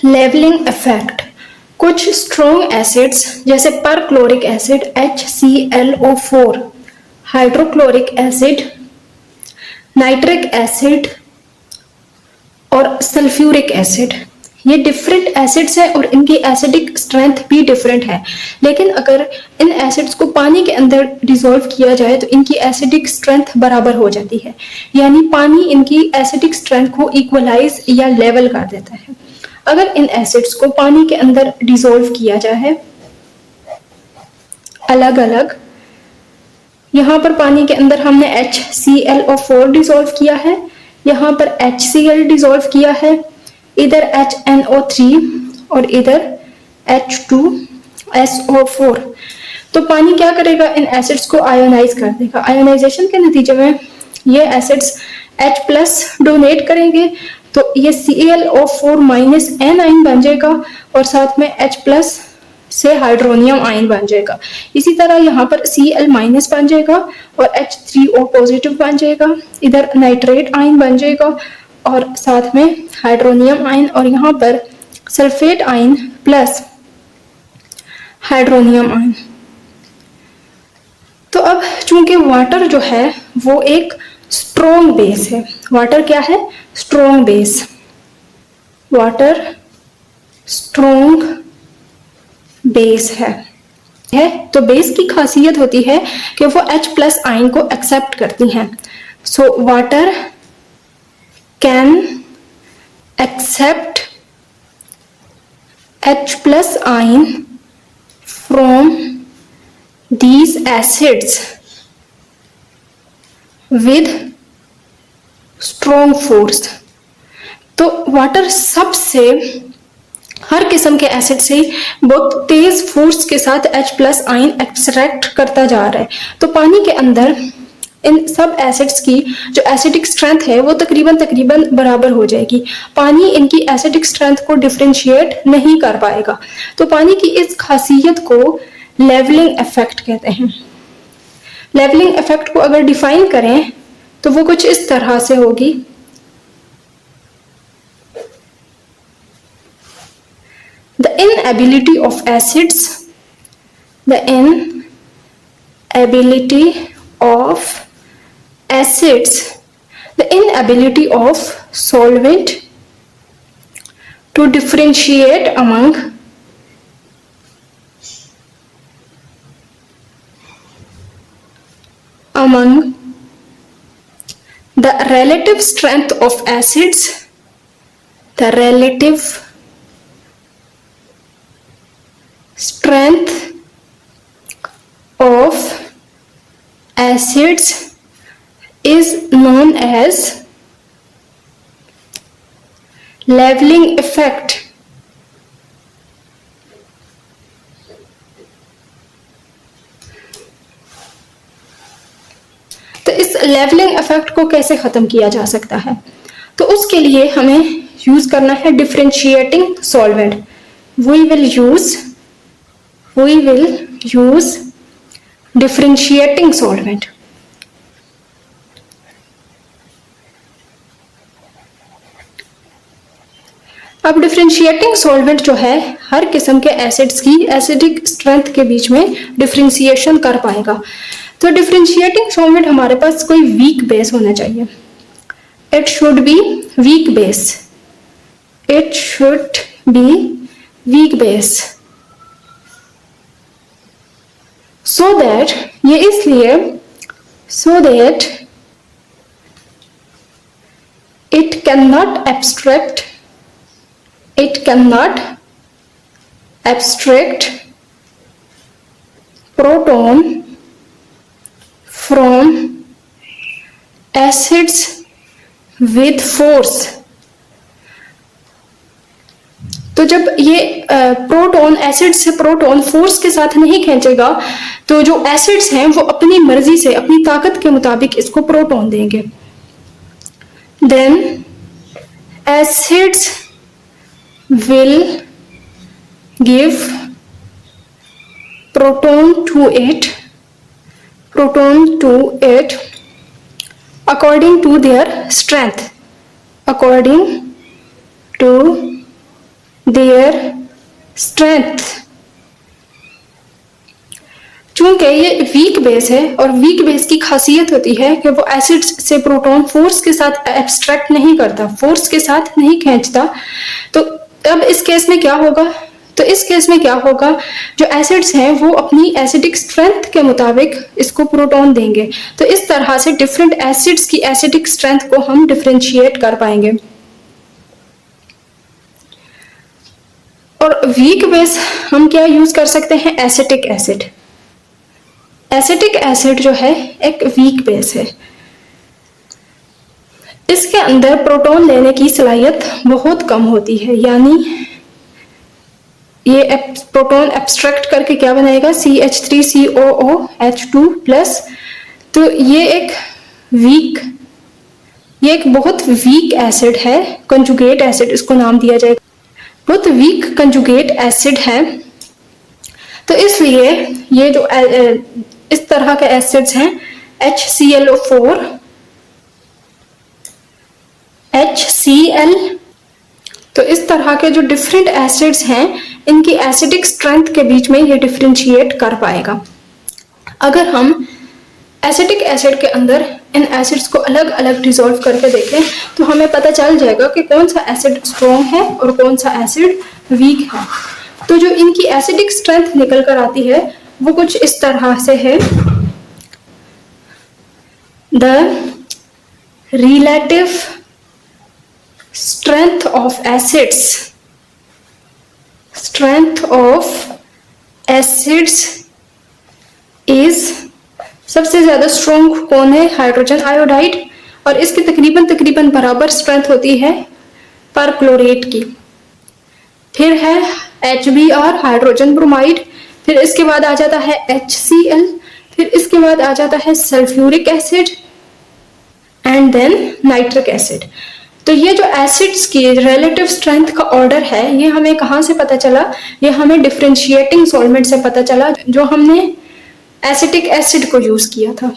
Levelling effect. कुछ strong acids जैसे perchloric acid HClO4, hydrochloric acid, nitric acid और sulphuric acid, ये different acids हैं और इनकी एसिडिक स्ट्रेंथ भी डिफरेंट है। लेकिन अगर इन एसिड्स को पानी के अंदर डिसॉल्व किया जाए तो इनकी एसिडिक स्ट्रेंथ बराबर हो जाती है, यानी पानी इनकी एसिडिक स्ट्रेंथ को इक्वलाइज या लेवल कर देता है। अगर इन एसिड्स को पानी के अंदर डिसॉल्व किया जाए अलग अलग, यहाँ पर पानी के अंदर हमने HClO4 डिसॉल्व किया है, यहाँ पर HCl डिसॉल्व किया है, इधर HNO3 और इधर H2SO4। तो पानी क्या करेगा, इन एसिड्स को आयोनाइज कर देगा। आयोनाइजेशन के नतीजे में ये एसिड्स H+ डोनेट करेंगे तो ये ClO4- एनाइन बन जाएगा और साथ में H+ से हाइड्रोनियम आयन बन जाएगा। इसी तरह यहाँ पर Cl- बन जाएगा और H3O पॉजिटिव बन जाएगा, इधर नाइट्रेट आयन बन जाएगा और साथ में हाइड्रोनियम आयन, और यहाँ पर sulphate ion plus hydronium ion. तो अब चूंकि वाटर जो है वो एक स्ट्रॉन्ग बेस है, वाटर क्या है, strong base, water strong base है तो बेस की खासियत होती है कि वो H+ आयन को एक्सेप्ट करती हैं। So water can accept H+ ion from these acids with strong force। तो वाटर सबसे हर किस्म के एसिड से बहुत तेज फोर्स के साथ H+ आयन एक्सट्रैक्ट करता जा रहा है। तो पानी के अंदर इन सब एसिड्स की जो एसिडिक स्ट्रेंथ है वो तकरीबन बराबर हो जाएगी। पानी इनकी एसिडिक स्ट्रेंथ को डिफरेंशिएट नहीं कर पाएगा। तो पानी की इस खासियत को लेवलिंग इफेक्ट कहते हैं। लेवलिंग इफेक्ट को अगर डिफाइन करें तो वो कुछ इस तरह से होगी। The inability of acids, the inability of acids, the inability of solvent to differentiate among the relative strength of acids, the relative strength of acids is known as leveling effect। तो इस लेवलिंग इफेक्ट को कैसे खत्म किया जा सकता है, तो उसके लिए हमें यूज करना है differentiating solvent. we will use differentiating solvent। अब डिफरेंशिएटिंग सॉल्वेंट जो है हर किस्म के एसिड्स की एसिडिक स्ट्रेंथ के बीच में डिफरेंशिएशन कर पाएगा। तो डिफरेंशिएटिंग सॉल्वेंट हमारे पास कोई वीक बेस होना चाहिए। It should be weak base, it should be weak base. so that ये इसलिए so that it cannot abstract proton from acids with force। तो जब ये प्रोटॉन एसिड से प्रोटॉन फोर्स के साथ नहीं खींचेगा तो जो एसिड्स हैं वो अपनी मर्जी से अपनी ताकत के मुताबिक इसको प्रोटॉन देंगे। Then acids will give proton to it according to their strength, according to their strength. चूंकि ये वीक बेस है और वीक बेस की खासियत होती है कि वो एसिड्स से प्रोटॉन फोर्स के साथ एब्स्ट्रैक्ट नहीं करता, फोर्स के साथ नहीं खींचता। तो अब इस केस में क्या होगा, तो इस केस में क्या होगा, जो एसिड्स हैं वो अपनी एसिडिक स्ट्रेंथ के मुताबिक इसको प्रोटॉन देंगे। तो इस तरह से डिफरेंट एसिड्स की एसिडिक स्ट्रेंथ को हम डिफरेंशिएट कर पाएंगे। और वीक बेस हम क्या यूज कर सकते हैं, एसिटिक एसिड। एसिटिक एसिड जो है एक वीक बेस है, इसके अंदर प्रोटॉन लेने की सलाहियत बहुत कम होती है, यानी ये प्रोटॉन एब्स्ट्रैक्ट करके क्या बनाएगा, CH3COOH2+। तो ये एक बहुत वीक एसिड है, कंजुगेट एसिड इसको नाम दिया जाएगा, बहुत वीक कंजुगेट एसिड है। तो इसलिए ये जो इस तरह के एसिड्स हैं HClO4, HCl, तो इस तरह के जो डिफरेंट एसिड्स हैं इनकी एसिडिक स्ट्रेंथ के बीच में ये डिफरेंशिएट कर पाएगा। अगर हम एसिटिक एसिड के अंदर इन एसिड्स को अलग अलग डिसॉल्व करके देखें तो हमें पता चल जाएगा कि कौन सा एसिड स्ट्रॉन्ग है और कौन सा एसिड वीक है। तो जो इनकी एसिडिक स्ट्रेंथ निकल कर आती है वो कुछ इस तरह से है, the relative strength of acids is, सबसे ज्यादा स्ट्रॉन्ग कौन है, हाइड्रोजन आयोडाइड, और इसकी तकरीबन बराबर स्ट्रेंथ होती है परक्लोरेट की। फिर है HBr, हाइड्रोजन ब्रोमाइड, फिर इसके बाद आ जाता है HCl, फिर इसके बाद आ जाता है sulphuric acid and then nitric acid. तो ये जो एसिड्स की रिलेटिव स्ट्रेंथ का ऑर्डर है ये हमें कहाँ से पता चला, ये हमें डिफरेंशिएटिंग सॉल्वेंट से पता चला जो हमने एसिटिक एसिड को यूज किया था।